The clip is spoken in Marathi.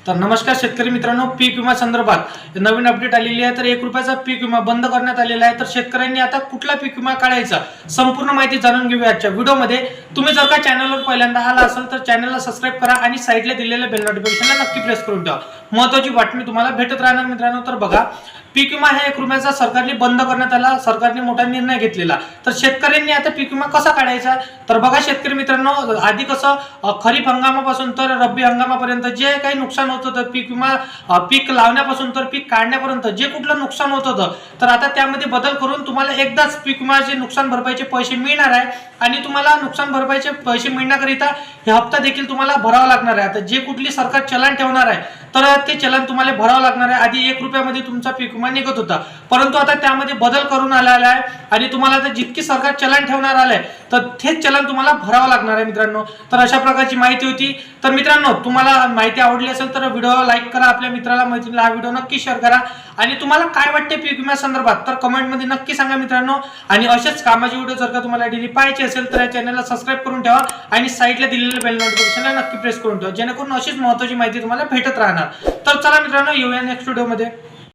तर नमस्कार शेतकरी मित्रांनो, पीक विमा संदर्भात नवीन अपडेट आलेली आहे। तर 1 रुपयाचा पीक विमा बंद करण्यात आलेला आहे। तर शेतकऱ्यांनी आता कुठला पीक विमा काढायचा संपूर्ण माहिती जाणून घेऊया आजच्या व्हिडिओमध्ये। तुम्ही जर का चॅनलवर पहिल्यांदा आला असाल तर चॅनलला सबस्क्राइब करा आणि साइडला दिलेल्या बेल नोटिफिकेशनला नक्की प्रेस करून ठेवा। महत्त्वाची बातमी तुम्हाला भेटत राहणार मित्रांनो। तर बघा, पीक विमा हा 1 रुपयाचा सरकारने बंद करण्यात आला। सरकारने मोठा निर्णय घेतलेला। तर शेतकऱ्यांनी आता पीक विमा कसा काढायचा तर बघा शेतकरी मित्रांनो, आधी कसं खरीप हंगामापासून तर रब्बी हंगामापर्यंत जे काही नुकसान होत होतं, पीक विमा पीक लावण्यापासून तर पीक काढण्यापर्यंत जे कुठलं नुकसान होत होतं, तर आता त्यामध्ये बदल करून तुम्हाला एकदाच पीक विमाचे नुकसान भरपाईचे पैसे मिळणार आहे आणि तुम्हाला नुकसान भरपाईचे पैसे मिळण्याकरिता हे हप्ता देखील तुम्हाला भरावा लागणार आहे। आता जे कुठली सरकार चलन ठेवणार आहे तर ते चलन तुम्हाला भरावं लागणार आहे। आधी 1 रुपयामध्ये तुमचा पीक विमा निघत होता, परंतु आता त्यामध्ये बदल करून आलेला आहे आणि तुम्हाला आता जितकी सरकार चलन ठेवणार आलंय तर तेच चलन तुम्हाला भरावं लागणार आहे मित्रांनो। तर अशा प्रकारची माहिती होती। तर मित्रांनो, तुम्हाला माहिती आवडली असेल तर व्हिडिओला लाईक करा, आपल्या मित्राला मैत्रिणीला हा व्हिडिओ नक्की शेअर करा आणि तुम्हाला काय वाटते पीक विमा संदर्भात तर कमेंटमध्ये नक्की सांगा मित्रांनो। आणि असेच कामाचे व्हिडिओ जर का तुम्हाला डेली पाहायचे असेल तर या चॅनलला सबस्क्राइब करून ठेवा आणि साइडला दिलेल्या बेल नोटिफिकेशनला नक्की प्रेस करून ठेवा, जेणेकरून अशीच महत्त्वाची माहिती तुम्हाला भेटत राहणार। तर चला मित्रांनो, येऊया नेक्स्ट व्हिडिओमध्ये।